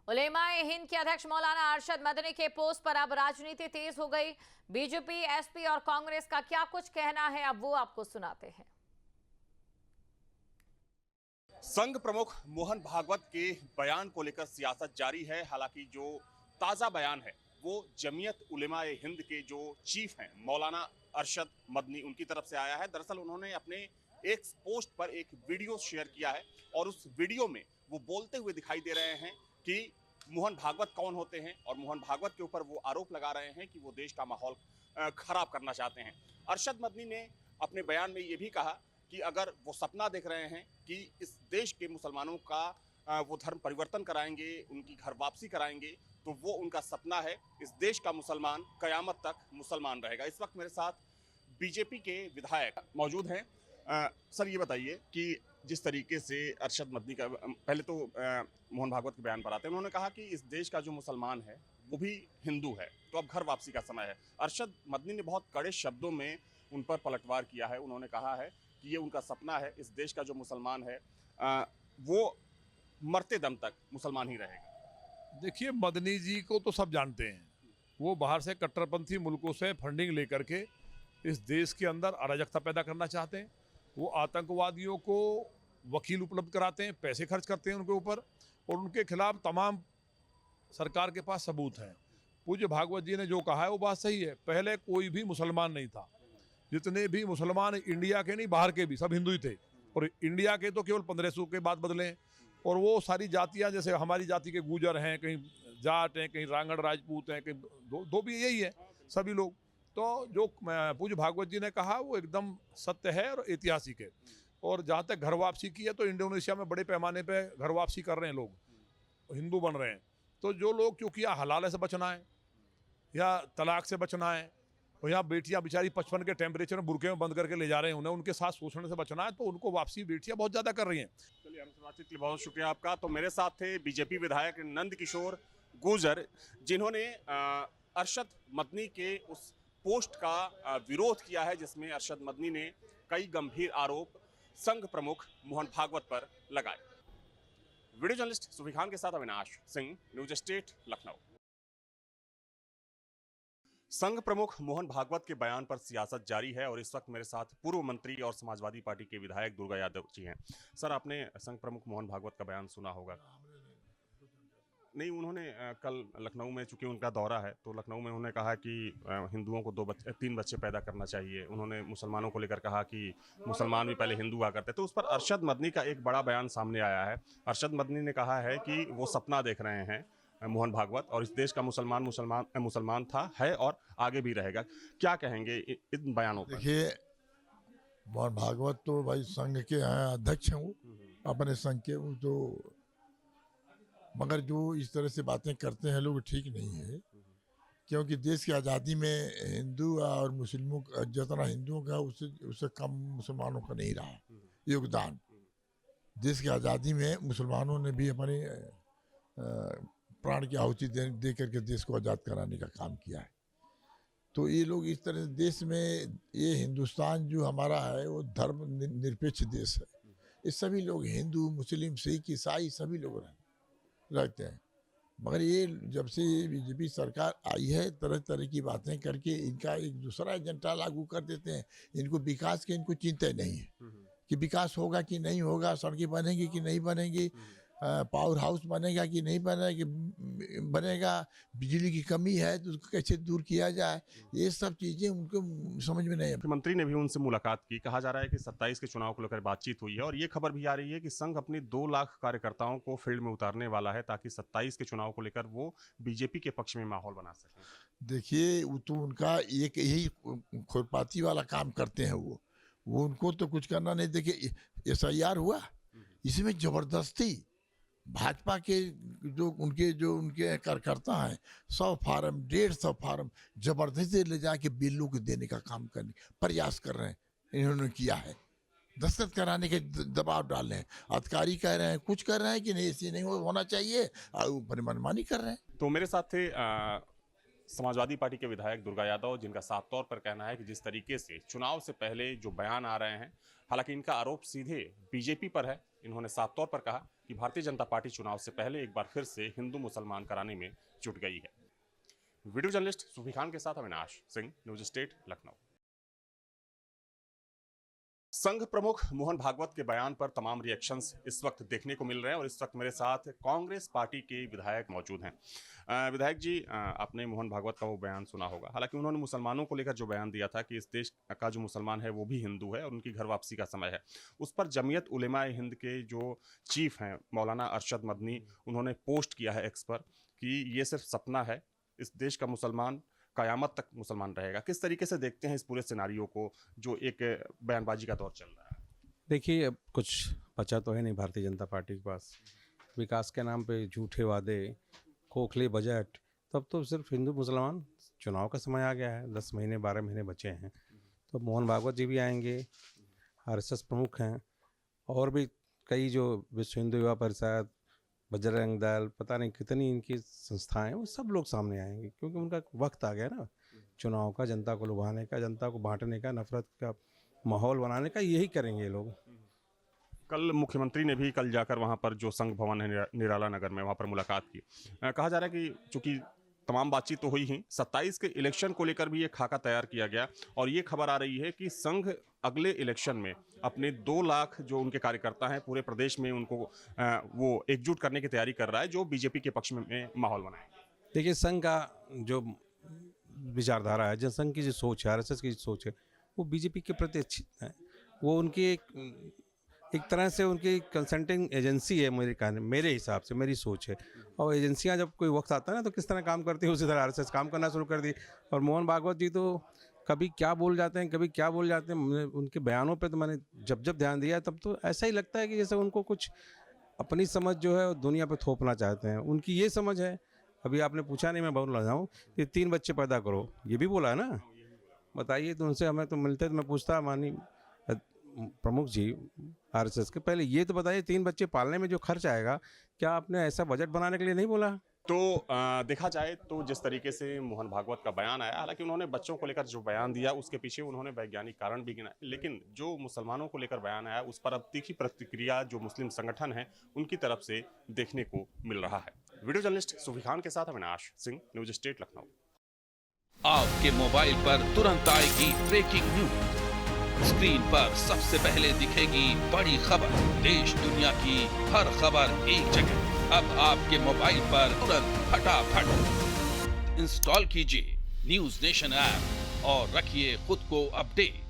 उलेमाए हिंद के अध्यक्ष मौलाना अरशद मदनी के पोस्ट पर अब राजनीति तेज हो गई। बीजेपी, एसपी और कांग्रेस का क्या कुछ कहना है, अब वो आपको सुनाते हैं। संघ प्रमुख मोहन भागवत के बयान को लेकर सियासत जारी है। हालांकि जो ताजा बयान है वो जमीयत उलेमाए हिंद के जो चीफ हैं मौलाना अरशद मदनी उनकी तरफ से आया है। दरअसल उन्होंने अपने एक पोस्ट पर एक वीडियो शेयर किया है और उस वीडियो में वो बोलते हुए दिखाई दे रहे हैं कि मोहन भागवत कौन होते हैं और मोहन भागवत के ऊपर वो आरोप लगा रहे हैं कि वो देश का माहौल खराब करना चाहते हैं। अरशद मदनी ने अपने बयान में ये भी कहा कि अगर वो सपना देख रहे हैं कि इस देश के मुसलमानों का वो धर्म परिवर्तन कराएंगे, उनकी घर वापसी कराएंगे, तो वो उनका सपना है। इस देश का मुसलमान कयामत तक मुसलमान रहेगा। इस वक्त मेरे साथ बीजेपी के विधायक मौजूद हैं। सर ये बताइए कि जिस तरीके से अरशद मदनी का पहले तो मोहन भागवत के बयान पर आते हैं, उन्होंने कहा कि इस देश का जो मुसलमान है वो भी हिंदू है, तो अब घर वापसी का समय है। अरशद मदनी ने बहुत कड़े शब्दों में उन पर पलटवार किया है। उन्होंने कहा है कि ये उनका सपना है, इस देश का जो मुसलमान है वो मरते दम तक मुसलमान ही रहेगा। देखिए, मदनी जी को तो सब जानते हैं। वो बाहर से कट्टरपंथी मुल्कों से फंडिंग लेकर के इस देश के अंदर अराजकता पैदा करना चाहते हैं। वो आतंकवादियों को वकील उपलब्ध कराते हैं, पैसे खर्च करते हैं उनके ऊपर, और उनके खिलाफ तमाम सरकार के पास सबूत हैं। पूज्य भागवत जी ने जो कहा है वो बात सही है। पहले कोई भी मुसलमान नहीं था। जितने भी मुसलमान इंडिया के नहीं बाहर के भी सब हिंदू ही थे, और इंडिया के तो केवल 1500 के बाद बदले हैं। और वो सारी जातियां, जैसे हमारी जाति के गुजर हैं, कहीं जाट हैं, कहीं रांगड़ राजपूत हैं, कहीं धोबी, यही है सभी लोग। तो जो पूज्य भागवत जी ने कहा वो एकदम सत्य है और ऐतिहासिक है। और जहाँ तक घर वापसी की है, तो इंडोनेशिया में बड़े पैमाने पे घर वापसी कर रहे हैं लोग, हिंदू बन रहे हैं। तो जो लोग, क्योंकि या हलाल से बचना है या तलाक से बचना है, और यहाँ बेटियां बेचारी 55 के टेम्परेचर में बुरके में बंद करके ले जा रहे हैं, उन्हें उनके साथ शोषण से बचना है, तो उनको वापसी बेटियां बहुत ज़्यादा कर रही हैं। चलिए, हमसे बातचीत के लिए बहुत शुक्रिया आपका। तो मेरे साथ थे बीजेपी विधायक नंद किशोर गुर्जर, जिन्होंने अरशद मदनी के उस पोस्ट का विरोध किया है जिसमें अरशद मदनी ने कई गंभीर आरोप संघ प्रमुख मोहन भागवत पर लगाए। वीडियो जर्नलिस्ट सुफी खान के साथ अविनाश सिंह, न्यूज स्टेट, लखनऊ। संघ प्रमुख मोहन भागवत के बयान पर सियासत जारी है और इस वक्त मेरे साथ पूर्व मंत्री और समाजवादी पार्टी के विधायक दुर्गा यादव जी हैं। सर, आपने संघ प्रमुख मोहन भागवत का बयान सुना होगा। नहीं, उन्होंने कल लखनऊ में, चूंकि उनका दौरा है, तो लखनऊ में उन्होंने कहा कि हिंदुओं को 3 बच्चे पैदा करना चाहिए। उन्होंने मुसलमानों को लेकर कहा कि मुसलमान भी पहले हिंदू हुआ करते। तो उस पर अरशद मदनी का एक बड़ा बयान सामने आया है। अरशद मदनी ने कहा है कि वो सपना देख रहे हैं मोहन भागवत, और इस देश का मुसलमान था, है और आगे भी रहेगा। क्या कहेंगे इन बयानों पर? देखिए, मोहन भागवत तो भाई संघ के हैं, अध्यक्ष हैं वो अपने संघ के, वो तो, मगर जो इस तरह से बातें करते हैं लोग, ठीक नहीं है। क्योंकि देश की आज़ादी में हिंदू और मुस्लिमों का जितना हिंदुओं का उससे कम मुसलमानों का नहीं रहा योगदान। देश की आज़ादी में मुसलमानों ने भी अपने प्राण की आहुति दे करके देश को आज़ाद कराने का काम किया है। तो ये लोग इस तरह से, देश में ये हिंदुस्तान जो हमारा है वो धर्म निरपेक्ष देश है। ये सभी लोग, हिंदू, मुस्लिम, सिख, ईसाई, सभी लोग रहते हैं। मगर ये जब से ये बीजेपी सरकार आई है, तरह तरह की बातें करके इनका एक दूसरा एजेंडा लागू कर देते हैं। इनको विकास की इनको चिंता नहीं है कि विकास होगा कि नहीं होगा, सड़कें बनेंगी कि नहीं बनेंगी, पावर हाउस बनेगा कि नहीं बनेगा, बिजली की कमी है तो उसको कैसे दूर किया जाए, ये सब चीज़ें उनको समझ में नहीं है। मुख्यमंत्री ने भी उनसे मुलाकात की। कहा जा रहा है कि 27 के चुनाव को लेकर बातचीत हुई है, और ये खबर भी आ रही है कि संघ अपने 2 लाख कार्यकर्ताओं को फील्ड में उतारने वाला है ताकि 27 के चुनाव को लेकर वो बीजेपी के पक्ष में माहौल बना सकें। देखिए, वो तो उनका एक यही खुरपाती वाला काम करते हैं। वो उनको तो कुछ करना नहीं। देखिए, SIR हुआ, इसमें जबरदस्ती भाजपा के जो उनके कार्यकर्ता हैं, 100 फार्म 150 फार्म जबरदस्ती ले जाके बिल्लू को देने का काम करने प्रयास कर रहे हैं। इन्होंने किया है, दस्तखत कराने के दबाव डाल रहे हैं। अधिकारी कह रहे हैं, कुछ कर रहे हैं कि नहीं, ऐसे नहीं होना चाहिए, ऊपर मनमानी कर रहे हैं। तो मेरे साथ थे समाजवादी पार्टी के विधायक दुर्गा यादव, जिनका साफ तौर पर कहना है कि जिस तरीके से चुनाव से पहले जो बयान आ रहे हैं, हालांकि इनका आरोप सीधे बीजेपी पर है। इन्होंने साफ तौर पर कहा कि भारतीय जनता पार्टी चुनाव से पहले एक बार फिर से हिंदू मुसलमान कराने में जुट गई है। वीडियो जर्नलिस्ट सूफी खान के साथ अविनाश सिंह, न्यूज स्टेट, लखनऊ। संघ प्रमुख मोहन भागवत के बयान पर तमाम रिएक्शंस इस वक्त देखने को मिल रहे हैं और इस वक्त मेरे साथ कांग्रेस पार्टी के विधायक मौजूद हैं। विधायक जी, आपने मोहन भागवत का वो बयान सुना होगा। हालांकि उन्होंने मुसलमानों को लेकर जो बयान दिया था कि इस देश का जो मुसलमान है वो भी हिंदू है और उनकी घर वापसी का समय है, उस पर जमीयत उलेमा ए हिंद के जो चीफ हैं मौलाना अरशद मदनी, उन्होंने पोस्ट किया है एक्स पर कि ये सिर्फ सपना है, इस देश का मुसलमान कयामत तक मुसलमान रहेगा। किस तरीके से देखते हैं इस पूरे सिनारियो को जो एक बयानबाजी का दौर चल रहा है? देखिए, अब कुछ बचा तो है नहीं भारतीय जनता पार्टी के पास। विकास के नाम पे झूठे वादे, खोखले बजट, तब तो सिर्फ हिंदू मुसलमान, चुनाव का समय आ गया है, 10 महीने 12 महीने बचे हैं। तो मोहन भागवत जी भी आएंगे, आरएसएस प्रमुख हैं, और भी कई जो विश्व हिंदू युवा परिषद, बजरंग दल, पता नहीं कितनी इनकी संस्थाएं, वो सब लोग सामने आएंगे, क्योंकि उनका वक्त आ गया ना चुनाव का, जनता को लुभाने का, जनता को बांटने का, नफरत का माहौल बनाने का, यही करेंगे ये लोग। कल मुख्यमंत्री ने भी कल जाकर वहां पर जो संघ भवन है निराला नगर में, वहां पर मुलाकात की। कहा जा रहा है कि चूंकि तमाम बातचीत तो हुई ही, 27 के इलेक्शन को लेकर भी ये खाका तैयार किया गया और ये खबर आ रही है कि संघ अगले इलेक्शन में अपने 2 लाख जो उनके कार्यकर्ता हैं पूरे प्रदेश में, उनको वो एकजुट करने की तैयारी कर रहा है, जो बीजेपी के पक्ष में माहौल बनाए। देखिए, संघ का जो विचारधारा है, जनसंघ की जो सोच है, आरएसएस की जो सोच है, वो बीजेपी के प्रति अच्छी है। वो उनकी एक तरह से उनकी कंसल्टिंग एजेंसी है मेरे हिसाब से, मेरी सोच है। और एजेंसियां जब कोई वक्त आता है ना, तो किस तरह काम करती है, उसी तरह आरएसएस काम करना शुरू कर दी। और मोहन भागवत जी तो कभी क्या बोल जाते हैं, कभी क्या बोल जाते हैं। उनके बयानों पे तो मैंने जब जब ध्यान दिया, तब तो ऐसा ही लगता है कि जैसे उनको कुछ अपनी समझ जो है दुनिया पे थोपना चाहते हैं। उनकी ये समझ है, अभी आपने पूछा नहीं, मैं बोल रहा हूँ कि 3 बच्चे पैदा करो, ये भी बोला है ना। बताइए, तो उनसे हमें तो मिलते तो मैं पूछता, मानी प्रमुख जी आरएसएस के, पहले ये तो बताइए 3 बच्चे पालने में जो खर्च आएगा, क्या आपने ऐसा बजट बनाने के लिए नहीं बोला? तो देखा जाए तो जिस तरीके से मोहन भागवत का बयान आया, हालांकि उन्होंने बच्चों को लेकर जो बयान दिया उसके पीछे उन्होंने वैज्ञानिक कारण भी गिनाए, लेकिन जो मुसलमानों को लेकर बयान आया उस पर अब तीखी प्रतिक्रिया जो मुस्लिम संगठन है उनकी तरफ से देखने को मिल रहा है। वीडियो जर्नलिस्ट सूफी खान के साथ अविनाश सिंह, न्यूज स्टेट, लखनऊ। आपके मोबाइल पर तुरंत आएगी ब्रेकिंग न्यूज, स्क्रीन पर सबसे पहले दिखेगी बड़ी खबर, देश दुनिया की हर खबर एक जगह। अब आपके मोबाइल पर तुरंत फटाफट इंस्टॉल कीजिए न्यूज नेशन ऐप और रखिए खुद को अपडेट।